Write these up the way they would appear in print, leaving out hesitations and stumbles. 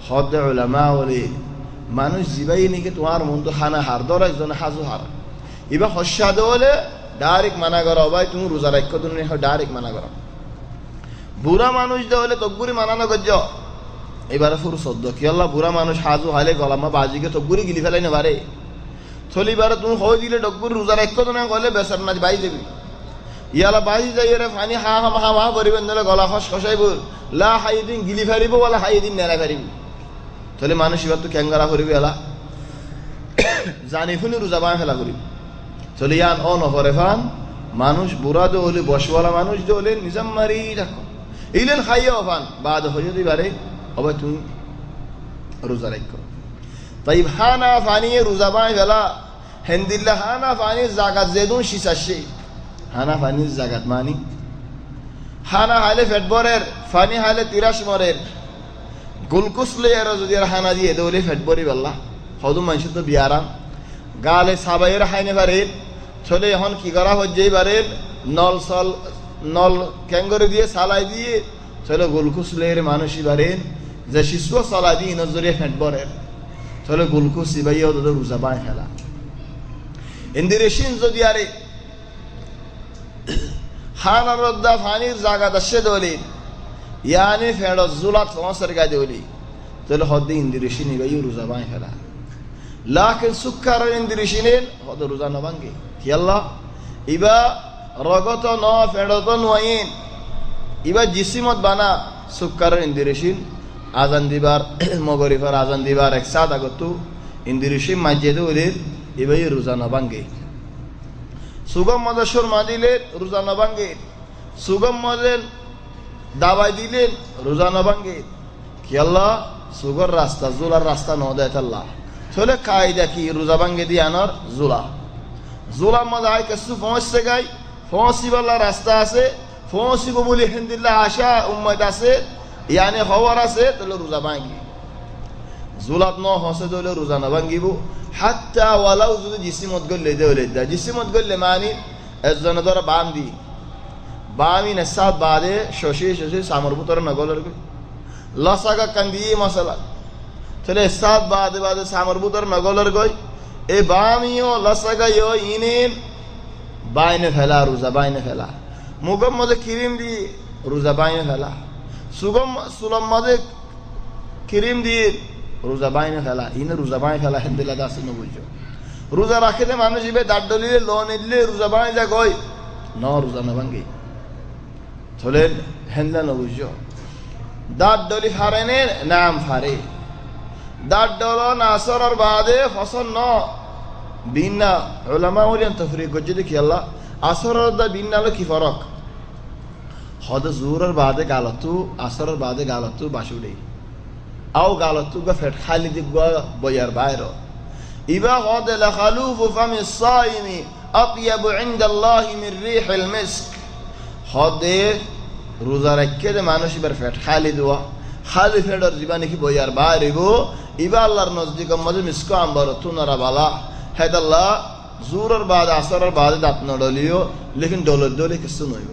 হদ উলামা বলে মানুষ জিবাই নাকি তোমার মন তো হানা হার ধর একজন হাজু হার এবার হস্যাদ বলে ডাইরেক্ট মানা করো ভাই তুমি রোজা রাখ্য তুমি ডাইরেক্ট মানা করো বুড়া মানুষ হলে তকবুরি মানানো গজ্জ এবারে ফুরু সদ্য কি আল্লাহ বুড়া মানুষ হাজু হালে গলামা বাজিকে তকবুরি গিলি ফেলাই না বারে চলিবারে তুমি হয়ে দিলে তকবুরি রোজা রাখ্য তুমি গলে বেসার না বাই দেবি ইয়ালা বাজি যাই রে ফানি হা হা হা হা পরিবেন দিলে গলা খস খসাইব লা হাইদিন গিলি ফেরিব বলা হাইদিন নেড়া ফেরিব তাহলে মানুষ এবার তো ক্যাঙ্গারা করিবে এলা জানি শুনি রোজা বাঁ ফেলা করিব চলে ইয়ান অনহরে ফান মানুষ বুড়া দৌলে বসওয়ালা মানুষ দৌলে নিজাম মারি রাখো এইলেন খাইয়াও ফান বাদ হয়ে যদি বারে হবে তুমি রোজা রাখো তাই হানা ফানিয়ে রোজা বাঁ ফেলা হেন্দিল্লা হানা ফানির জাগাত যেদুন শিশাসে হানা ফানির জাগাত মানি হানা হাইলে ফেটবরের ফানি হাইলে 83 মরের গুলকুস লেয়ার যদি হানা দিয়ে দৌলে ফেটবরি বললা হদু মানুষ তো বিয়ারাম গালে সাবাইয়ের হাইনে পারে চলে এখন কি করা হচ্ছে এবারে নল ক্যাঙ্গরে দিয়ে সালাই দিয়ে চলে গুলকুস লেয়ার মানুষ এবারে যে শিশু সালাই দিয়ে নজরে ফেটবরের চলে গুলকুস ইবাইও তো রোজা বাঁ খেলা ইন্দিরেশিন যদি আরে হানা রদ্দা ফানির জায়গা দশে দৌলে ইয়ানি ফেড় জুলাত ফসর গায়ে দৌলি তাহলে হদ্দে ইন্দিরেশিন ইবাইও রোজা বাঁ খেলা লাকিন সুক্কার ইন্দিরেশিনের হদ রোজা নবাঙ্গে কি আল্লাহ ইবা রগত ন ফেড়ত নয়িন ইবা জিসিমত বানা সুক্কার ইন্দিরেশিন আজান দিবার মগরিফার আজান দিবার একসাথ আগতু ইন্দিরেশিন মাঝে ওদের ইবাই রোজা নবাঙ্গে সুগম মদসুর মাদিলে রোজা নবাঙ্গে সুগম মদেন দাবাই দিলেন রোজা নবাঙ্গে কি আল্লাহ সুগর রাস্তা জুলার রাস্তা ন দেয় আল্লাহ চলে কায়দা কি রোজা ভাঙ্গে দিয়ে আনার জোলা মজা আয় কিছু পৌঁছতে গাই পৌঁছিবাল্লা রাস্তা আছে পৌঁছিব বলে হিন্দিল্লা আশা উম্মত আছে ইয়ানে হওয়ার আছে তাহলে রোজা ভাঙ্গি জোলাত ন হসে দিলে রোজা না ভাঙ্গিব হাত্তা ওয়ালাও যদি জিসিমত গলে দেওলে দেয় জিসিমত গলে মানি একজনে ধরা বাম দি বামি নেশা বাদে শশী শশী সামর পুতর নগলের লসাগা কান্দি মশলা চলে সাত বাদে বাদে সামর বুতর নগলের গই এ বামিও লসাগাইও ইনেন বাইনে ফেলা রোজা বাইনে ফেলা মুগম মধ্যে ক্রিম দিয়ে রোজা বাইনে ফেলা সুলম মধ্যে ক্রিম দিয়ে রোজা বাইনে ফেলা ইনে রোজা বাইনে ফেলা হেন্দিলা দাসে নবুঝো রোজা রাখিলে মানুষ ইবে দাঁত ডলিলে লো নিলে রোজা বাইনে যা গই ন রোজা না ভাঙ্গি চলে হেন্দা নবুঝো দাঁত ডলি ফারেনে নাম ফারে দাঁত ডলন আসর বাদে ফসল ন বিন্না ওলামা ওলিয়ান তফরিক করছে দেখি আল্লাহ আসর দা বিন্নালো কি ফরক হদ জুরের বাদে গালতু আসরের বাদে গালতু বাসুড়ে আও গালতু গা ফেট খালি দিব বয়ার বাইর ইবা হদ লাখালুফু ফামি সাইমি আতিয়াবু ইনদাল্লাহি মির রিহিল মিস্ক হদে রোজা রাখে যে মানুষ এবার ফেট খালি দেওয়া খালি ফেডর জীবানি কি বইয়ার বাইরিব ইবা আল্লাহর নজদিক মধ্যে মিসকো আম্বার তুনারা বালা হেদাল্লাহ জুরের বাদ আসরের বাদে দাঁত নডলিও লেকিন ডলর ডলে কিছু নইব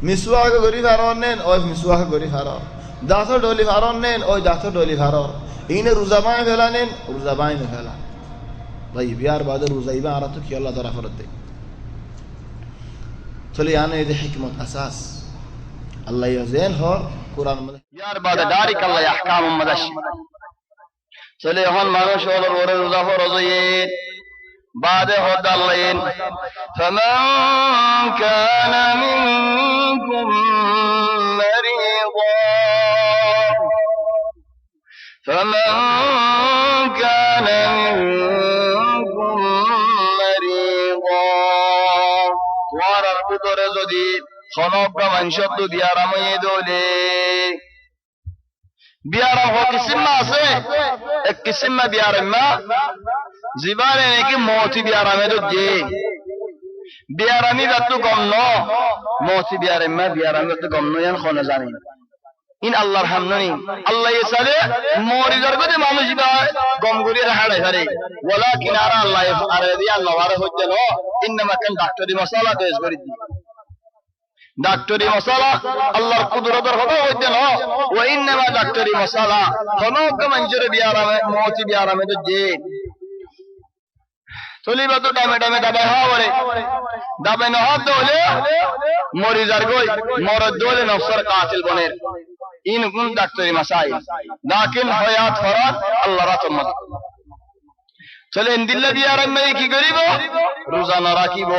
মিসওয়াক গরি ফারন নেন ওই মিসওয়াক গরি ফারন দাঁত ডলি ফারন নেন ওই দাঁত ডলি ফারন ইনে রোজা বাই ফেলা নেন রোজা বাই না ফেলা ভাই বিয়ার বাদে রোজা ইবা আর তো কি আল্লাহ তারা ফরত দে চলে আনে এই হিকমত আসাস আল্লাহ ইয়াজেন হর কুরআন মধ্যে ইয়ার বাদে দারিক আল্লাহ আহকাম মাদাশ চলে এখন মানুষ হল ওরে রোজা ফরজ হইন বাদে হদ আল্লাহন ফামান কানা মিনকুম মারিদা ফামান কানা মিনকুম মারিদা তোর ভিতরে যদি খনকা মানশব্দ বিয়ারাম হয়ে দলে বিয়ারাম हो किस्म में আছে एक किस्म में बियाराम में जीवाने ने कि मौती बियाराम है तो जे बियारामी तो कम नो मौती बियाराम में तो कम नो यान खोना जाने इन अल्लाह रहमनी अल्लाह ये साले मोरी दरगो दे मानुष का गमगुरी रहाड़े हरे वला किनारा अल्लाह अरे दिया अल्लाह वारे हो जनो इनमा कन डॉक्टर दी मसाला तो इस करी दी ডাক্তারি মশালা আল্লাহর কুদরতের কথা হইতে না ওয়া ইন্নামা ডাক্তারি মশালা খনক মানুষের বিয়ারামে মৌতি বিয়ারামে তো যে চলিবা তো টাইমে টাইমে দাবাই হওয়া বলে দাবাই না হতে হলে মরি যার গই মরদ দোলে নফসর কাতিল বনের ইন গুণ ডাক্তারি মাসাইল লাকিন হায়াত ফরাত আল্লাহ রাতম চলে ইন্দিল্লা বিয়ারামে কি করিব রোজা না রাখিব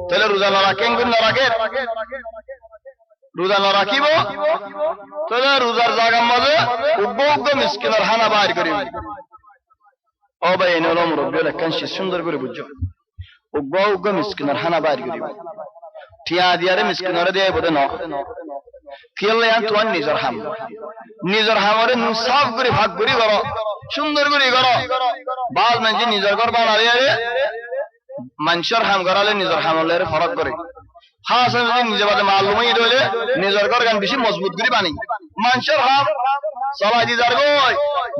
তাহলে রোজা না রাখেন গুণ না রাখে রোজা না রাখিব তাহলে রোজার জায়গার মাঝে উগ্র মিসকিনের হানা বাইর করিব ও ভাই এনে হলো মুরব্বী লেখান সে সুন্দর করে বুঝছো উগ্র মিসকিনের হানা বাইর করিব ঠিয়া দিয়ারে মিসকিনরে দিয়ে বোধে ন ফিরলে তোমার নিজের হামরে সাফ করে ভাগ করি করো সুন্দর করে করো বাল মানুষ নিজের ঘর বানালে মানুষের হাম করালে নিজের হামলের ফরক করে হাস যদি নিজে বাদে মালুমই হলে নিজের ঘর গান বেশি মজবুত করে বানি মানুষের হাম সবাই দিদার গই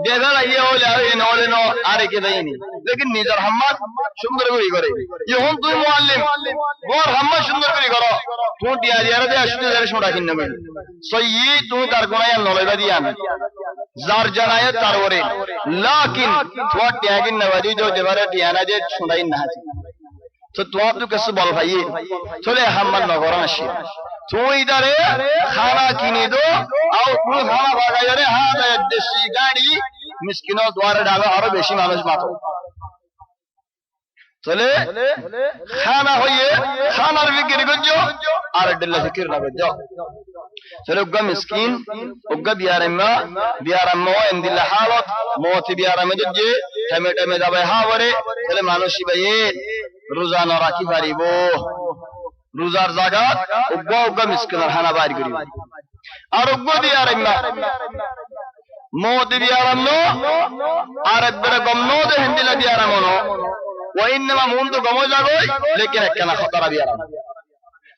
দেখে লাগিয়ে হলে আর এনে হলে ন আর একে দেয়নি লেকিন নিজের হাম্মাদ সুন্দর করে করে এখন তুই মুআল্লিম ওর হাম্মা সুন্দর করে করো তুই টিয়া দিয়ারে দে আসতে যারে সোডা কিন নেবে সই তুই তার গুনায় নলেবা দিয়ান যার জানায় তার ওরে লাকিন তুই টিয়া কিন নেবা দি তো দেবারে টিয়া না যে সোডাই না তো তো कैसे বল ভাই চলে হাম্মান নগর আসি তুই ইদারে খানা কিনে দো আর তুই খানা ভাগাই রে হাত দেশি গাড়ি মিসকিনো দ্বারে ডালো আরো বেশি মানুষ মাতো চলে খানা হইয়ে খানার বিক্রি করছো আর ডেলা ফিকির না করছো চলে উগ্গা মিসকিন উগ্গা বিয়ারাম্মা ইন্দিল্লা হালত মওতি বিয়ারামে যে টমেটো মে যাবে হাওরে চলে মানুষই ভাই রোজা না রাখি পারিব রোজার জায়গা উগ্র মিসকিনের হানা বাইর করিব আর উগ্র বিয়ারাম্মা মওতি বিয়ারাম্মা আর একবারে গমনো দে হিন্দিলা বিয়ারামনো ওয়া ইন্নামা মুনতু গমো যাগই লেকিন একখানা খতরা বিয়ারাম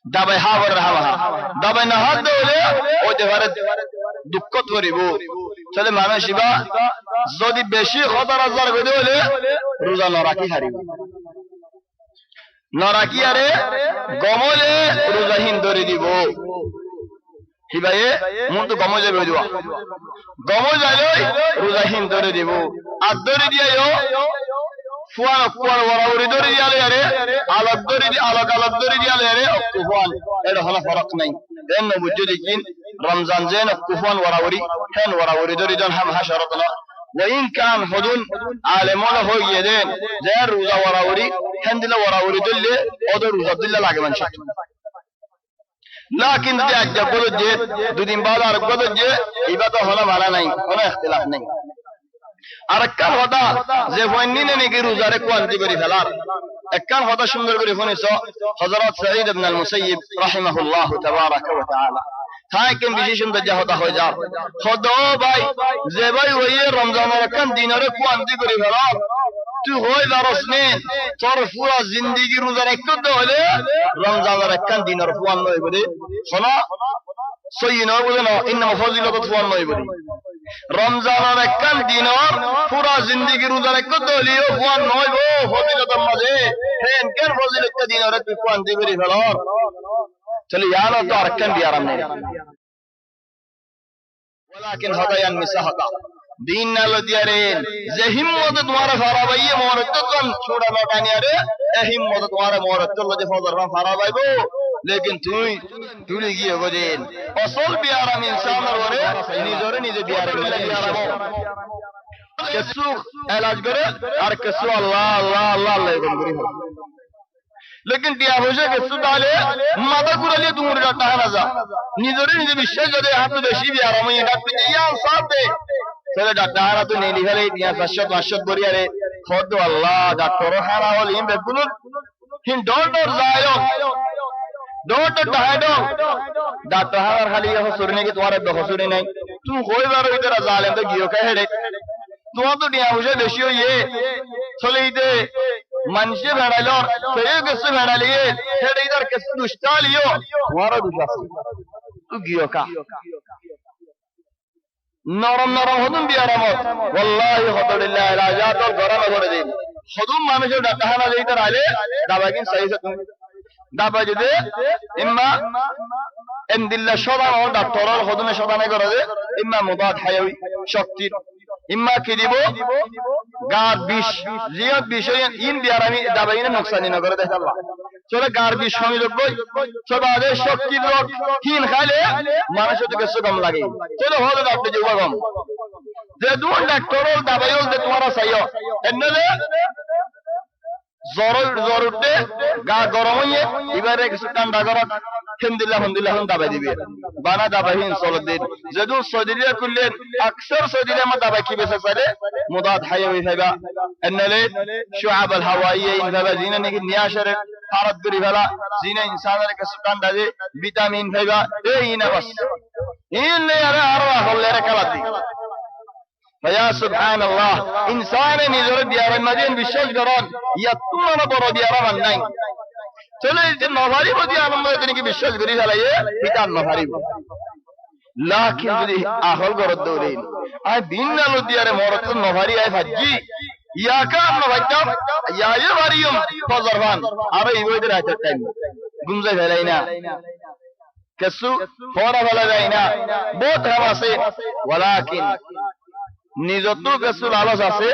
দাবাই হাওর রাহা দাবাই না হাত দলে ওই দেবারে দুঃখ করিব চলে মানুষিবা যদি বেশি খতরা জার গদে হলে রোজা না রাখি হারিব না রাখি আরে গমলে রোজাহীন ধরে দিব হিবায়ে মুনতু গমো যাবে দিবা গমো যাইলই রোজাহীন ধরে দিব আর ধরে দিয়াও ফুয়ান ফুয়ান ওরাউরি ধরে দিয়ালে আরে আলাগ ধরে দি আলাগ আলাগ ধরে দিয়ালে আরে কুফান এর হলো ফরক নাই দেন বুঝে দেখিন রমজান যেন কুফান ওরাউরি হেন ওরাউরি ধরে জন হাম হাশারাত না ওয়াইন কান হুদুন আলেমন হই গেদেন যে রোজা ওরাউরি হেন দিলে ওরাউরি দিলে ওদের রোজা দিলে লাগে মানুষ লাকিন যে আজ বলো যে দুদিন বাদ আর বলো যে ইবা তো হলো মারা নাই কোনো ইখতিলাফ নাই আরেকখান কথা যে হইনিনে নাকি রোজারে কোয়ান্টি করে ফেলার একখান কথা সুন্দর করে শুনেছো হযরত সাঈদ ইবনে আল মুসাইয়িব রাহিমাহুল্লাহ তাবারাকা ওয়া তাআলা থাকেন বিশেষ সুন্দর যা হতা হয়ে যা খোদা ভাই যে ভাই ওই রমজানের একখান দিনরে কোয়ান্টি করে ফেলার তুই হই দারস নে তোর পুরো জিন্দেগি রোজার একটু হলে রমজানের একখান দিনের কোয়ান নয় বলে শোনো সই নয় বলে না ইন্নামা ফজিলত কোয়ান নয় বলে রমজানের একখান দিন পুরা জিন্দেগি রোজার একটু হলেও কোয়ান নয় গো ফজিলতের মাঝে হেন কেন ফজিলত দিনের তুই কোয়ান দি করে ফেলার চলে ইয়ানো তো আরেকখান বিয়ারাম নেই ওয়ালাকিন হাদায়ান মিসাহাদা दिन न लदियारे जे हिम्मत तुम्हारा फारा भाई मोरत तो छोड़ा ना कानियारे ए हिम्मत तुम्हारा मोरत तो लजे फजर में फारा भाई गो लेकिन तू गिए गो दिन असल बियारा इंसान रे निजरे निजे बियारा मिले बियारा केसु इलाज करे और केसु अल्लाह अल्लाह अल्लाह अल्लाह करी लेकिन दिया होजे केसु डाले माता कुरले दूर जाता है ना जा निजरे निजे विशेष जदे हाथ देशी बियारा में डाक्टर या साथ दे चले डाक्टर तो नहीं लिखा ले दिया सशत वशत बोरिया रे खुद अल्लाह डॉक्टर हारा वाली बेकुल हिन डॉक्टर जायो डॉक्टर टाइडो डॉक्टर हारा खाली ये सुरने की तुम्हारे बखसुरी नहीं तू कोई बार इधर जाले तो गियो का हेडे तू तो दिया मुझे देशियो ये चले इधर मनसे भेड़ा लो तो ये किससे भेड़ा लिए हेडे इधर किससे दुष्टा लियो तुम्हारा दुष्टा तू गियो का নরম নরম হদুম বিয়ারামত ওয়াল্লাহি হদুলিল্লাহ ইলাজাত গরম করে দিন হদুম মানুষের ডাকাহানা যেইতার আলে দাবাকিন সহি দাবা যদি ইম্মা এমদিল্লা সদান ও ডাক্তরর হদমে সদানে করে দে ইম্মা মুদাদ হায়াবি শক্তির ইম্মা কি দিব গার বিষ জিয়ত বিষয় ইন দিয়ার আমি দাবাইনে নকসানি না করে দেখাল্লাহ চলে গার বিষ সংযোগ কই সবাদের শক্তির রোগ হিন খাইলে মানুষের তো কিছু কম লাগে চলে হলো আপনি যে গম যে দুন ডাক্তরর দাবাইল যে তোমারা চাইও এন্নলে জরুরতে গা গরম হইয়ে এবারে কিছু ঠান্ডা গরম হিমদুল্লাহ দাবাই দিবে বানা দাবাইহীন চলত দিন যদি সৌদিলিয়া করলেন আকসর সৌদিলিয়া আমার দাবাই কি বেসে পারে মুদাদ হায়াবি ফাইবা এন্নালে শুআব আল হাওয়াইয়ে ইনফাবা জিনা নাকি নিয়াশারে হারাত করি ফেলা জিনা ইনসানের কিছু ঠান্ডা দে ভিটামিন ফাইবা এই ইনা বাস ইনলে আর হলে রে কালাতি فيا سبحان الله انسان نزور ديار المدين بالشج قران يطمن برو ديار من نين চলে যে নভারি বদি আলম তিনি কি বিশ্বাস করি ফেলাইয়ে পিতার নভারি লাকিন যদি আহল গরদ দৌড়ে আই দিন আলো দিয়ারে মরত নভারি আই ভাজি ইয়াকা নভাইতাম ইয়ায়ে ভারিয়ম ফজরবান আর এই ওইদের আছে টাইম গুমজে ফেলাই না কেসু ফোরা ফেলা যায় না বহুত হাম আছে ওয়ালাকিন নিজত কেসু লালচ আছে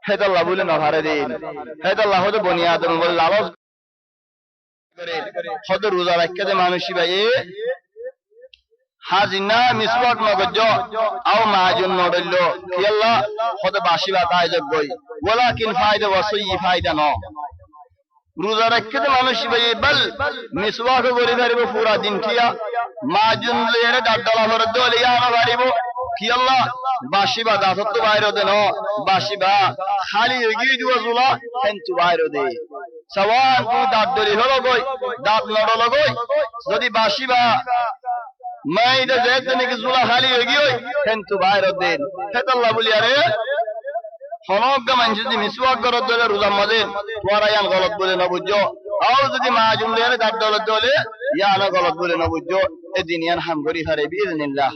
হেদাল্লাহ বলে নভারে দিন হেদাল্লাহ হতে বনিয়াদম বলে লালচ হতে রোজা রাখতে যে মানুষই ভাই হাজিনা মিসওয়াক নগজ আও মাজন নড়ল ইয়াল্লাহ হতে বাসিবা তাইজব গই ওয়ালাকিন ফায়দা ওয়াসি ফায়দা ন রোজা রাখতে যে মানুষই ভাই বল মিসওয়াক করে ধরবে পুরা দিন কিয়া মাজন লেরে দাদলা ভরে দলে ইয়া বাড়িবো কি আল্লাহ বাসিবা দাসত্ব বাইরে দে ন বাসিবা খালি এগিয়ে দিও জুলা কিন্তু বাইরে দে সওয়ান তু দাঁত দলি হলো গই দাঁত নড়লো গই যদি বাসিবা মাইদা যেত নাকি জুলা খালি এগিয়ে কিন্তু বাইরে দেন হেতাল্লাহ বলি আরে হনক মানুষ যদি মিসওয়াক করে দলে রোজা মধ্যে তোরা ইয়ান গলত বলে না বুঝছো আও যদি মাজুম লেরে দাঁত দলে ইয়া না গলত বলে না বুঝছো এদিন ইয়ান হাম করি হারে বিইজনিল্লাহ